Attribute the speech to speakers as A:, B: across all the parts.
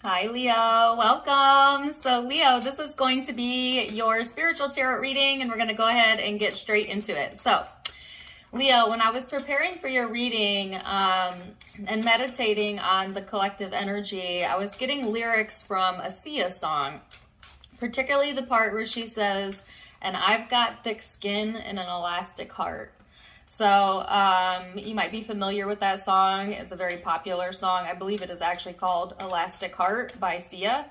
A: Hi, Leo. Welcome. So, Leo, this is going to be your spiritual tarot reading, and we're going to go ahead and get straight into it. So, Leo, when I was preparing for your reading and meditating on the collective energy, I was getting lyrics from a Sia song, particularly the part where she says, "And I've got thick skin and an elastic heart." So you might be familiar with that song. It's a very popular song. I believe it is actually called Elastic Heart by Sia.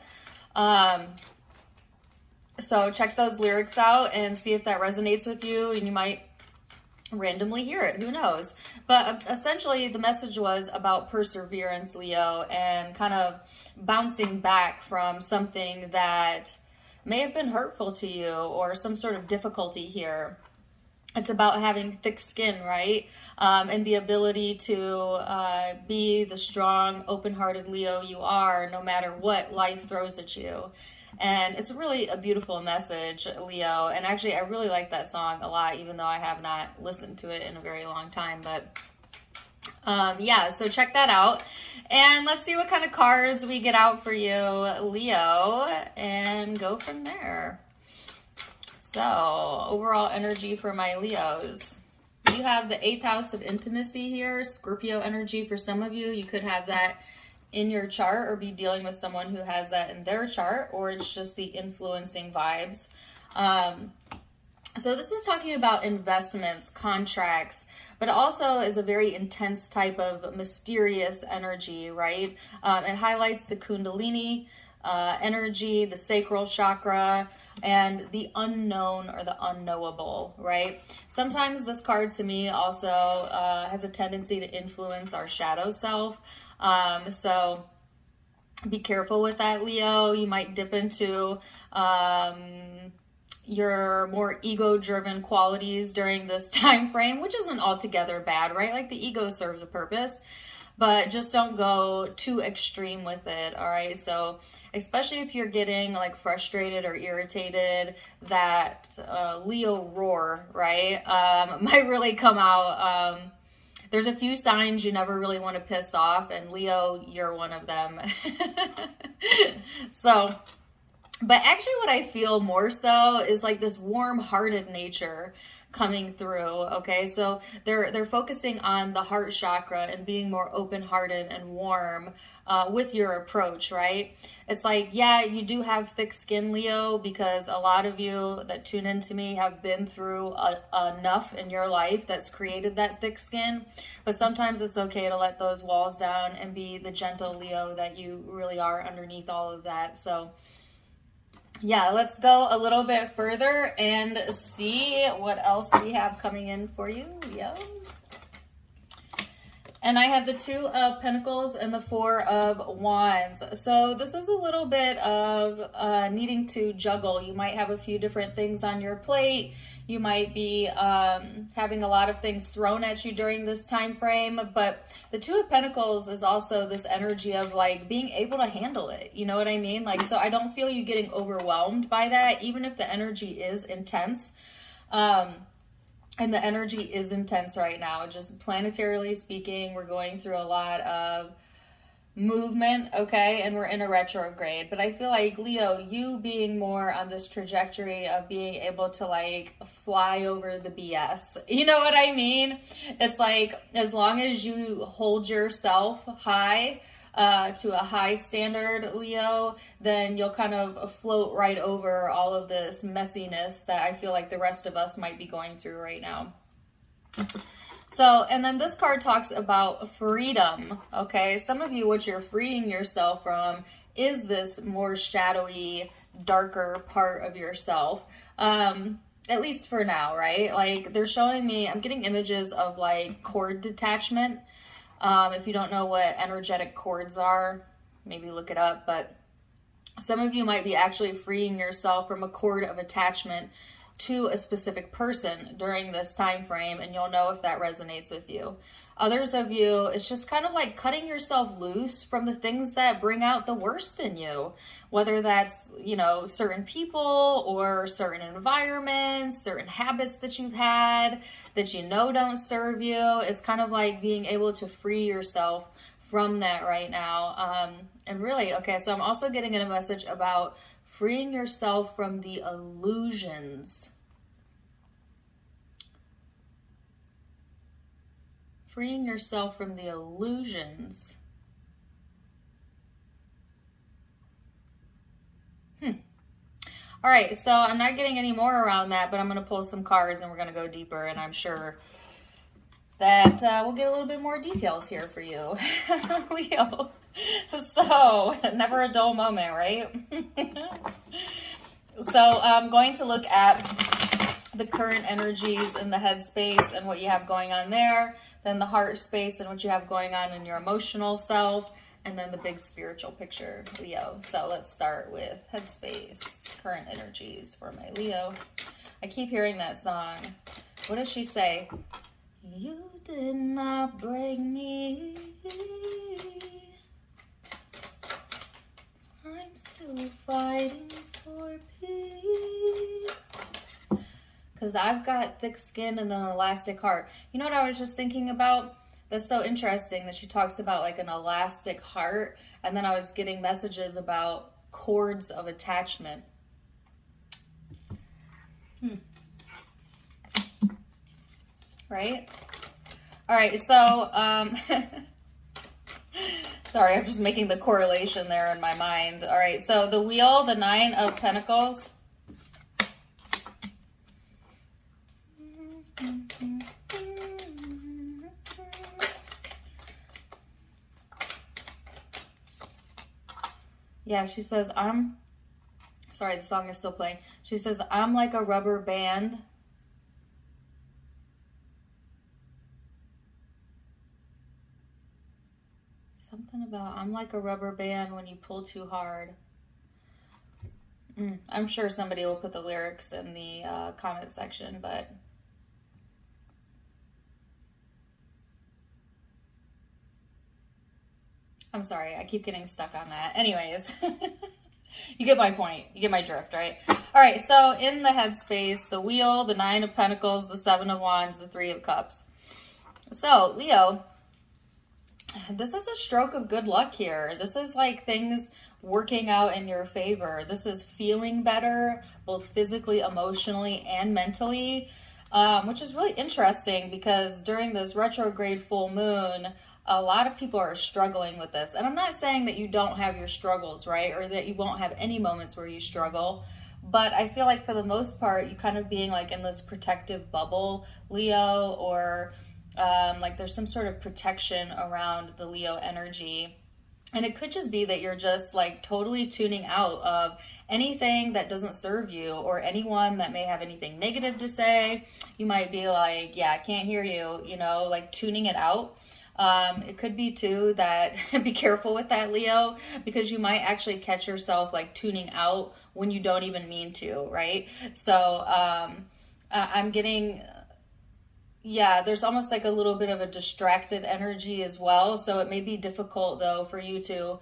A: So check those lyrics out and see if that resonates with you, and you might randomly hear it. Who knows? But essentially the message was about perseverance, Leo, and kind of bouncing back from something that may have been hurtful to you or some sort of difficulty here. It's about having thick skin, right? And the ability to be the strong, open-hearted Leo you are, no matter what life throws at you. And it's really a beautiful message, Leo. And actually, I really like that song a lot, even though I have not listened to it in a very long time. But yeah, so check that out. And let's see what kind of cards we get out for you, Leo, and go from there. So, overall energy for my Leos. You have the 8th house of intimacy here, Scorpio energy for some of you. You could have that in your chart or be dealing with someone who has that in their chart, or it's just the influencing vibes. So this is talking about investments, contracts, but also is a very intense type of mysterious energy, right? It highlights the Kundalini energy, the sacral chakra, and the unknown or the unknowable, right? Sometimes this card to me also has a tendency to influence our shadow self. So be careful with that, Leo. You might dip into your more ego-driven qualities during this time frame, which isn't altogether bad, right? Like the ego serves a purpose, but just don't go too extreme with it, all right? So especially if you're getting like frustrated or irritated, that Leo roar, right, might really come out. There's a few signs you never really want to piss off, and Leo, you're one of them. So, but actually what I feel more so is like this warm-hearted nature coming through, okay? So they're focusing on the heart chakra and being more open-hearted and warm with your approach, right? It's like, yeah, you do have thick skin, Leo, because a lot of you that tune into me have been through enough in your life that's created that thick skin, but sometimes it's okay to let those walls down and be the gentle Leo that you really are underneath all of that. So yeah, let's go a little bit further and see what else we have coming in for you, Leo. And I have the 2 of Pentacles and the 4 of Wands. So this is a little bit of needing to juggle. You might have a few different things on your plate. You might be having a lot of things thrown at you during this time frame, but the 2 of Pentacles is also this energy of like being able to handle it. You know what I mean? Like, so I don't feel you getting overwhelmed by that, even if the energy is intense. And the energy is intense right now. Just planetarily speaking, we're going through a lot of movement, okay, and we're in a retrograde. But I feel like, Leo, you being more on this trajectory of being able to like fly over the BS, you know what I mean? It's like, as long as you hold yourself high to a high standard, Leo, then you'll kind of float right over all of this messiness that I feel like the rest of us might be going through right now. So, and then this card talks about freedom, okay? Some of you, what you're freeing yourself from is this more shadowy, darker part of yourself, at least for now, right? Like, they're showing me, I'm getting images of, like, cord detachment. If you don't know what energetic cords are, maybe look it up, but some of you might be actually freeing yourself from a cord of attachment to a specific person during this time frame, and you'll know if that resonates with you. Others of you, it's just kind of like cutting yourself loose from the things that bring out the worst in you, whether that's, you know, certain people or certain environments, certain habits that you've had that you know don't serve you. It's kind of like being able to free yourself from that right now. And really, okay, so I'm also getting a message about freeing yourself from the illusions. Freeing yourself from the illusions. All right, so I'm not getting any more around that, but I'm going to pull some cards and we're going to go deeper, and I'm sure that we'll get a little bit more details here for you, Leo. So, never a dull moment, right? So, I'm going to look at the current energies in the head space and what you have going on there, then the heart space and what you have going on in your emotional self, and then the big spiritual picture, Leo. So let's start with headspace, current energies for my Leo. I keep hearing that song. What does she say? You did not break me. I'm still fighting for peace. Because I've got thick skin and an elastic heart. You know what I was just thinking about? That's so interesting that she talks about like an elastic heart. And then I was getting messages about cords of attachment. Right? All right, so, sorry, I'm just making the correlation there in my mind. All right, so the wheel, the 9 of Pentacles. Yeah, she says, sorry, the song is still playing. She says, I'm like a rubber band. Something about, I'm like a rubber band when you pull too hard. I'm sure somebody will put the lyrics in the comment section, but... I'm sorry, I keep getting stuck on that. Anyways, you get my point. You get my drift, right? All right, so in the headspace, the wheel, the 9 of Pentacles, the 7 of Wands, the 3 of Cups. So, Leo, this is a stroke of good luck here. This is like things working out in your favor. This is feeling better, both physically, emotionally, and mentally, which is really interesting because during this retrograde full moon, a lot of people are struggling with this. And I'm not saying that you don't have your struggles, right? Or that you won't have any moments where you struggle. But I feel like for the most part, you kind of being like in this protective bubble, Leo, or like there's some sort of protection around the Leo energy. And it could just be that you're just like totally tuning out of anything that doesn't serve you or anyone that may have anything negative to say. You might be like, yeah, I can't hear you, you know, like tuning it out. It could be too that, be careful with that, Leo, because you might actually catch yourself like tuning out when you don't even mean to, right? So I'm getting, yeah, there's almost like a little bit of a distracted energy as well. So it may be difficult though for you to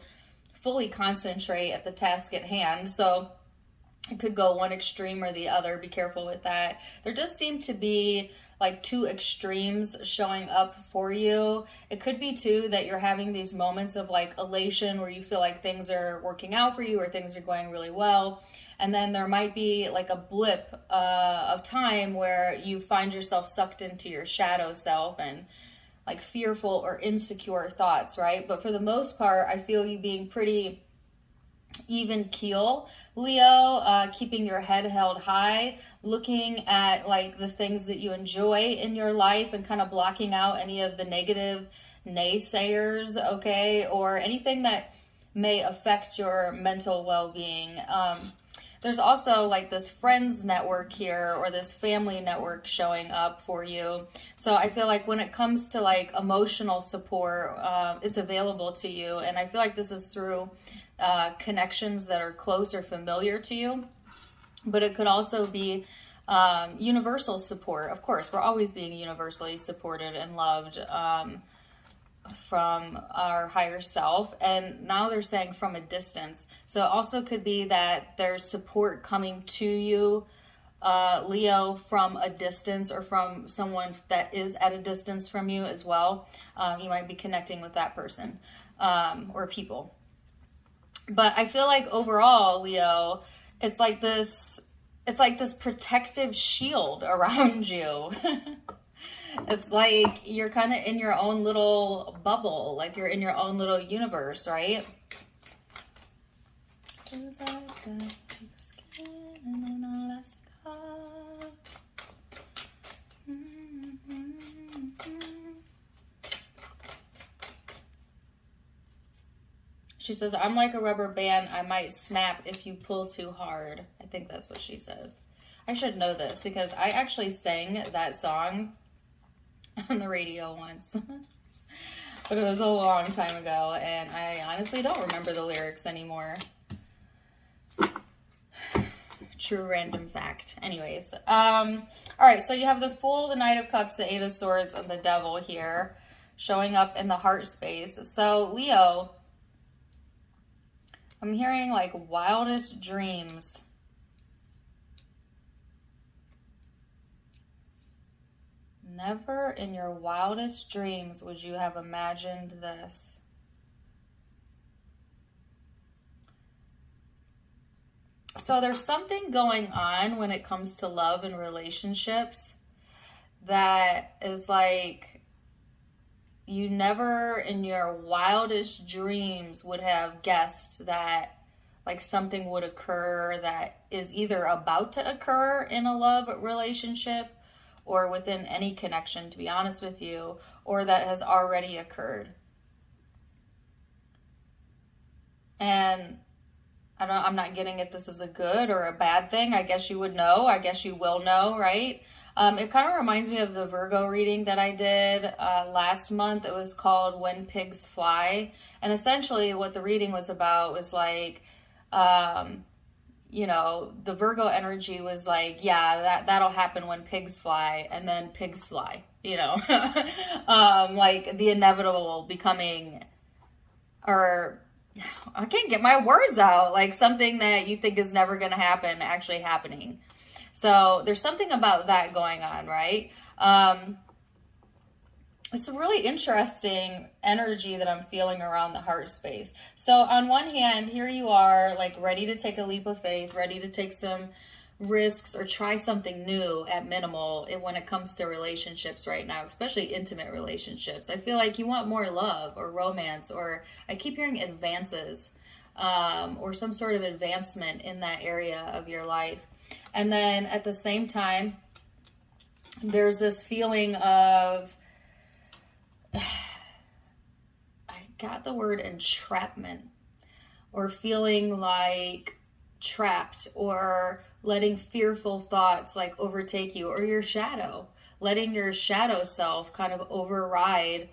A: fully concentrate at the task at hand. So it could go one extreme or the other. Be careful with that. There does seem to be like 2 extremes showing up for you. It could be too that you're having these moments of like elation where you feel like things are working out for you or things are going really well. And then there might be like a blip of time where you find yourself sucked into your shadow self and like fearful or insecure thoughts, right? But for the most part, I feel you being pretty even keel, Leo, keeping your head held high, looking at like the things that you enjoy in your life and kind of blocking out any of the negative naysayers, okay, or anything that may affect your mental well-being. There's also like this friends network here or this family network showing up for you. So I feel like when it comes to like emotional support, it's available to you. And I feel like this is through connections that are close or familiar to you. But it could also be universal support. Of course, we're always being universally supported and loved from our higher self. And now they're saying from a distance. So it also could be that there's support coming to you Leo, from a distance or from someone that is at a distance from you as well. You might be connecting with that person or people. But I feel like overall, Leo, it's like this protective shield around you. It's like you're kind of in your own little bubble, like you're in your own little universe, right? She says, I'm like a rubber band. I might snap if you pull too hard. I think that's what she says. I should know this because I actually sang that song on the radio once. But it was a long time ago, and I honestly don't remember the lyrics anymore. True random fact. Anyways, all right, so you have the Fool, the Knight of Cups, the Eight of Swords, and the Devil here showing up in the heart space. So, Leo, I'm hearing like wildest dreams. Never in your wildest dreams would you have imagined this. So there's something going on when it comes to love and relationships that is like you never in your wildest dreams would have guessed that like something would occur that is either about to occur in a love relationship or within any connection, to be honest with you, or that has already occurred. And I'm not getting if this is a good or a bad thing. I guess you would know. I guess you will know, right? It kind of reminds me of the Virgo reading that I did last month. It was called When Pigs Fly. And essentially what the reading was about was like, you know, the Virgo energy was like, yeah, that'll happen when pigs fly, and then pigs fly, you know, like the inevitable becoming, or I can't get my words out, like something that you think is never going to happen actually happening. So there's something about that going on, right? It's a really interesting energy that I'm feeling around the heart space. So on one hand, here you are, like ready to take a leap of faith, ready to take some risks or try something new at minimal when it comes to relationships right now, especially intimate relationships. I feel like you want more love or romance, or I keep hearing advances or some sort of advancement in that area of your life. And then at the same time, there's this feeling of, I got the word entrapment, or feeling like trapped, or letting fearful thoughts like overtake you, or your shadow, letting your shadow self kind of override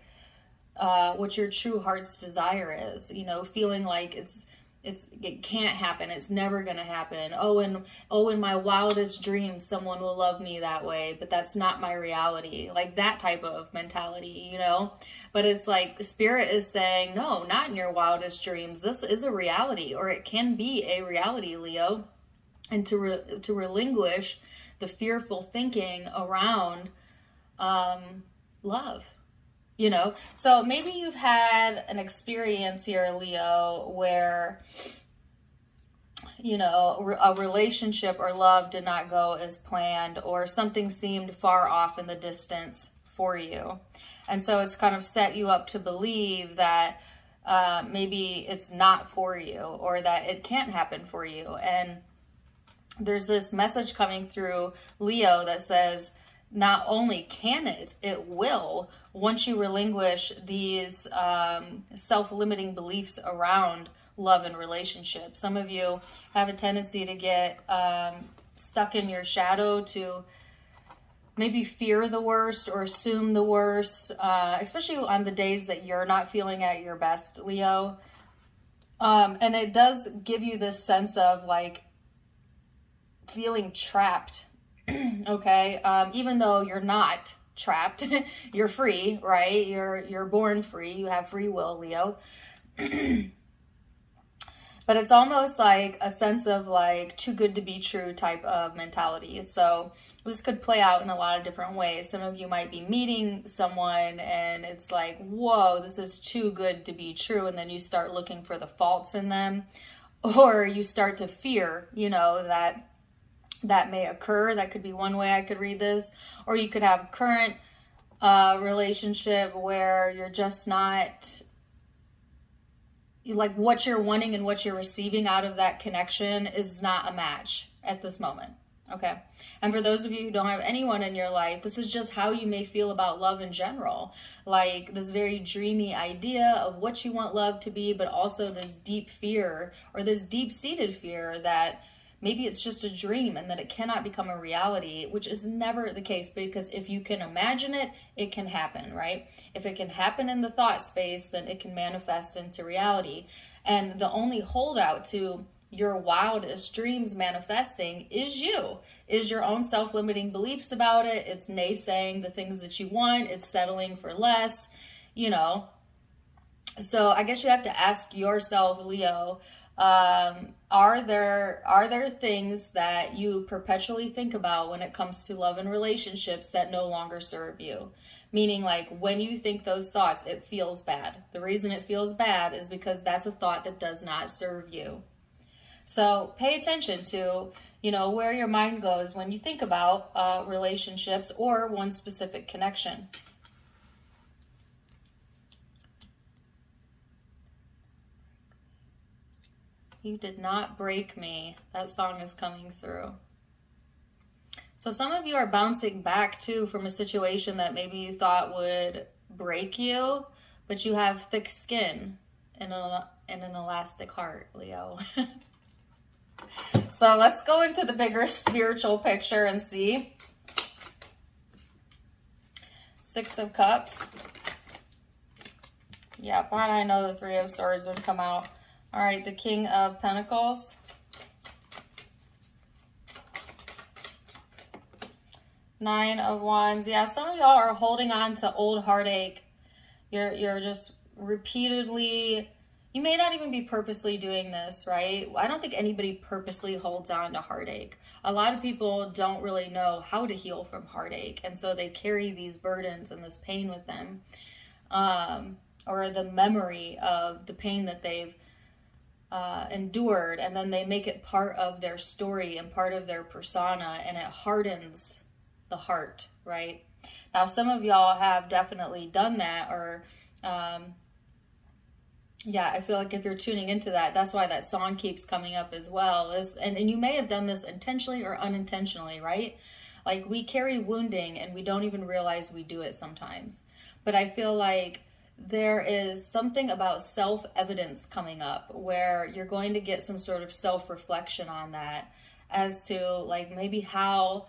A: what your true heart's desire is, you know, feeling like it can't happen. It's never going to happen. In my wildest dreams, someone will love me that way, but that's not my reality. Like that type of mentality, you know, but it's like Spirit is saying, no, not in your wildest dreams. This is a reality, or it can be a reality, Leo. And to relinquish the fearful thinking around love. You know, so maybe you've had an experience here, Leo, where, you know, a relationship or love did not go as planned, or something seemed far off in the distance for you. And so it's kind of set you up to believe that maybe it's not for you, or that it can't happen for you. And there's this message coming through, Leo, that says, not only can it will, once you relinquish these self-limiting beliefs around love and relationships. Some of you have a tendency to get stuck in your shadow, to maybe fear the worst or assume the worst, especially on the days that you're not feeling at your best, Leo. And it does give you this sense of like feeling trapped. Okay, even though you're not trapped, you're free, right? You're born free. You have free will, Leo. But it's almost like a sense of like too good to be true type of mentality. So this could play out in a lot of different ways. Some of you might be meeting someone and it's like, whoa, this is too good to be true. And then you start looking for the faults in them, or you start to fear, that may occur. That could be one way I could read this. Or you could have current relationship where you're just not, like, what you're wanting and what you're receiving out of that connection is not a match at this moment. Okay. And for those of you who don't have anyone in your life, this is just how you may feel about love in general. Like this very dreamy idea of what you want love to be, but also this deep fear or this deep-seated fear that maybe it's just a dream and that it cannot become a reality, which is never the case, because if you can imagine it, it can happen, right? If it can happen in the thought space, then it can manifest into reality. And the only holdout to your wildest dreams manifesting is your own self-limiting beliefs about it. It's naysaying the things that you want. It's settling for less, So I guess you have to ask yourself, Leo, are there things that you perpetually think about when it comes to love and relationships that no longer serve you? Meaning, like, when you think those thoughts, it feels bad. The reason it feels bad is because that's a thought that does not serve you. So pay attention to, where your mind goes when you think about relationships or one specific connection. You did not break me. That song is coming through. So some of you are bouncing back too from a situation that maybe you thought would break you, but you have thick skin and an elastic heart, Leo. So let's go into the bigger spiritual picture and see. Six of Cups. Yeah, why did I know the Three of Swords would come out? All right, the King of Pentacles. Nine of Wands. Yeah, some of y'all are holding on to old heartache. You're just repeatedly, you may not even be purposely doing this, right? I don't think anybody purposely holds on to heartache. A lot of people don't really know how to heal from heartache, and so they carry these burdens and this pain with them, or the memory of the pain that they've endured, and then they make it part of their story and part of their persona, and it hardens the heart, right? Now, some of y'all have definitely done that, or yeah, I feel like if you're tuning into that, that's why that song keeps coming up as well. And you may have done this intentionally or unintentionally, right? Like, we carry wounding and we don't even realize we do it sometimes. But I feel like there is something about self-evidence coming up where you're going to get some sort of self-reflection on that as to, like, maybe how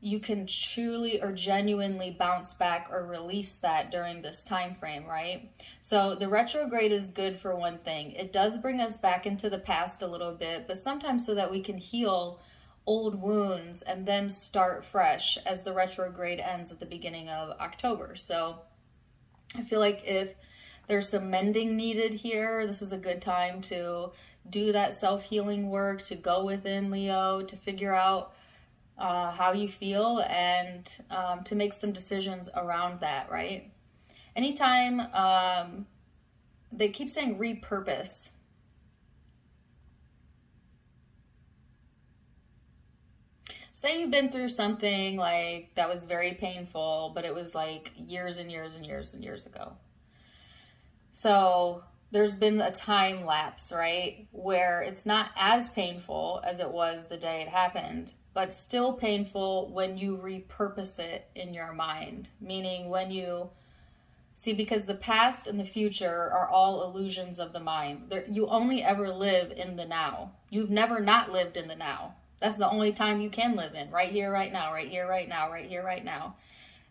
A: you can truly or genuinely bounce back or release that during this time frame, right? So the retrograde is good for one thing. It does bring us back into the past a little bit, but sometimes so that we can heal old wounds and then start fresh as the retrograde ends at the beginning of October. So I feel like if there's some mending needed here, this is a good time to do that self-healing work, to go within, Leo, to figure out how you feel, and to make some decisions around that, right? Anytime they keep saying repurpose. Say you've been through something like that was very painful, but it was like years and years and years and years ago. So there's been a time lapse, right, where it's not as painful as it was the day it happened, but still painful when you repurpose it in your mind. Meaning when you see, because the past and the future are all illusions of the mind. You only ever live in the now. You've never not lived in the now. That's the only time you can live in, right here, right now, right here, right now, right here, right now.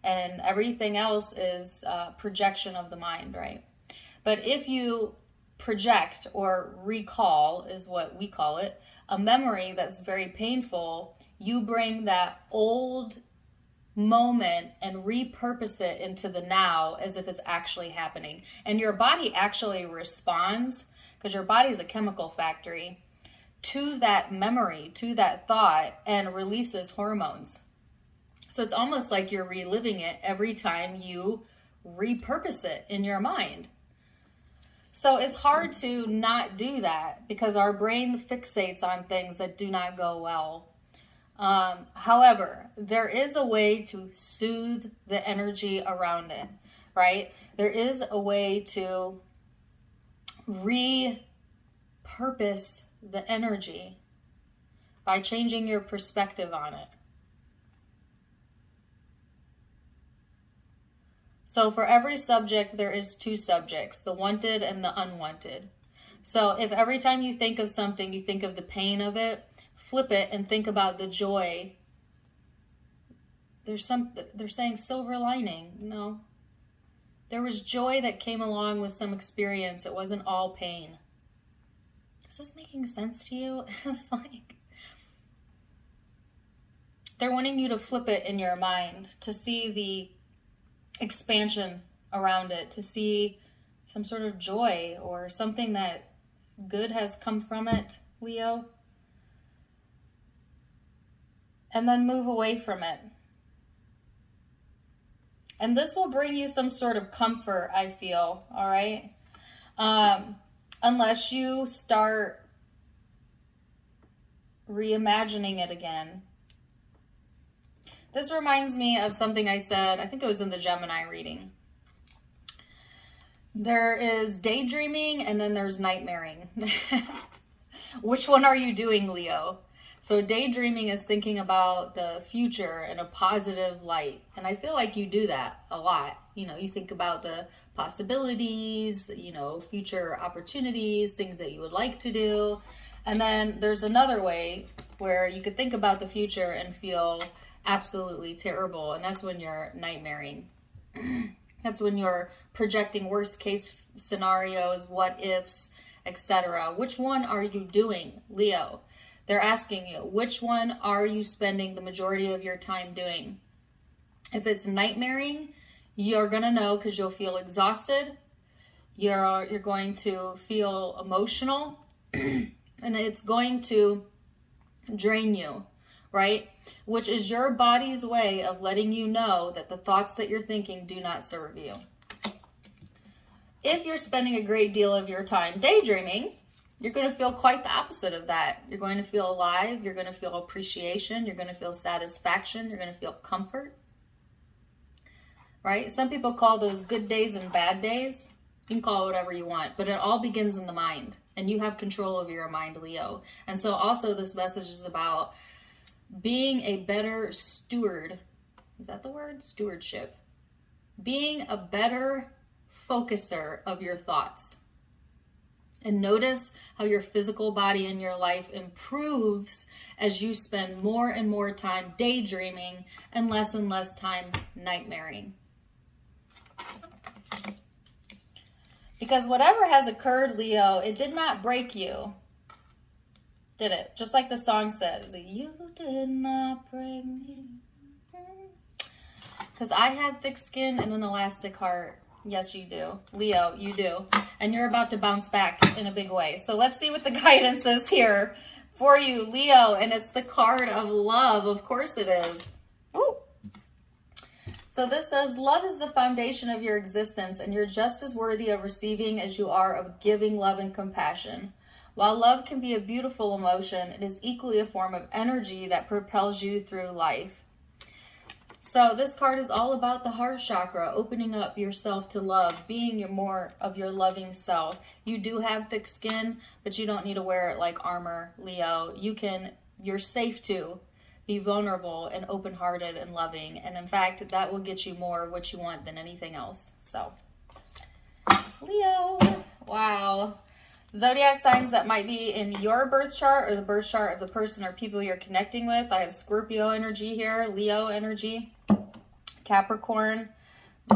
A: And everything else is projection of the mind, right? But if you project or recall, is what we call it, a memory that's very painful, you bring that old moment and repurpose it into the now as if it's actually happening. And your body actually responds, because your body is a chemical factory, to that memory, to that thought, and releases hormones. So it's almost like you're reliving it every time you repurpose it in your mind. So it's hard to not do that because our brain fixates on things that do not go well. However, there is a way to soothe the energy around it, right? There is a way to repurpose the energy by changing your perspective on it. So for every subject, there is two subjects, the wanted and the unwanted. So if every time you think of something, you think of the pain of it, flip it and think about the joy. They're saying silver lining. No. There was joy that came along with some experience. It wasn't all pain. Is this making sense to you? It's like they're wanting you to flip it in your mind, to see the expansion around it, to see some sort of joy or something that good has come from it, Leo. And then move away from it. And this will bring you some sort of comfort, I feel, all right? Unless you start reimagining it again. This reminds me of something I said, I think it was in the Gemini reading. There is daydreaming and then there's nightmaring. Which one are you doing, Leo? So daydreaming is thinking about the future in a positive light. And I feel like you do that a lot. You know, you think about the possibilities, you know, future opportunities, things that you would like to do. And then there's another way where you could think about the future and feel absolutely terrible, and that's when you're nightmaring. That's when you're projecting worst case scenarios, what ifs, etc. Which one are you doing, Leo? They're asking you, which one are you spending the majority of your time doing? If it's nightmaring, you're gonna know because you'll feel exhausted. You're going to feel emotional, and it's going to drain you. Right? Which is your body's way of letting you know that the thoughts that you're thinking do not serve you. If you're spending a great deal of your time daydreaming, you're going to feel quite the opposite of that. You're going to feel alive. You're going to feel appreciation. You're going to feel satisfaction. You're going to feel comfort. Right? Some people call those good days and bad days. You can call it whatever you want, but it all begins in the mind, and you have control over your mind, Leo. And so also this message is about being a better steward. Is that the word? Stewardship. Being a better focuser of your thoughts. And notice how your physical body and your life improves as you spend more and more time daydreaming and less time nightmaring. Because whatever has occurred, Leo, it did not break you. Did it? Just like the song says, you did not break me. Because I have thick skin and an elastic heart. Yes, you do. Leo, you do. And you're about to bounce back in a big way. So let's see what the guidance is here for you, Leo. And it's the card of love. Of course it is. Ooh. So this says, love is the foundation of your existence, and you're just as worthy of receiving as you are of giving love and compassion. While love can be a beautiful emotion, it is equally a form of energy that propels you through life. So this card is all about the heart chakra, opening up yourself to love, being more of your loving self. You do have thick skin, but you don't need to wear it like armor, Leo. You're safe to be vulnerable and open-hearted and loving. And in fact, that will get you more of what you want than anything else. So, Leo, wow. Zodiac signs that might be in your birth chart or the birth chart of the person or people you're connecting with. I have Scorpio energy here, Leo energy, Capricorn,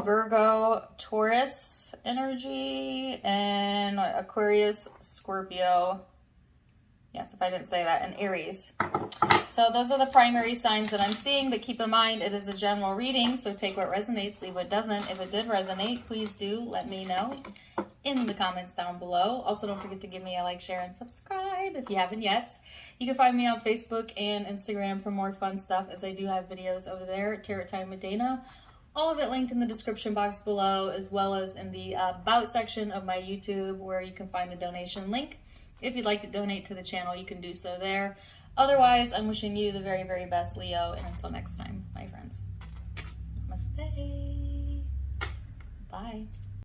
A: Virgo, Taurus energy, and Aquarius, Scorpio, Yes, if I didn't say that, and Aries. So those are the primary signs that I'm seeing, but keep in mind it is a general reading, so take what resonates, leave what doesn't. If it did resonate, please do let me know in the comments down below. Also, don't forget to give me a like, share, and subscribe if you haven't yet. You can find me on Facebook and Instagram for more fun stuff, as I do have videos over there, Tarot Time with Dana. All of it linked in the description box below, as well as in the About section of my YouTube, where you can find the donation link. If you'd like to donate to the channel, you can do so there. Otherwise, I'm wishing you the very, very best, Leo. And until next time, my friends, namaste. Bye.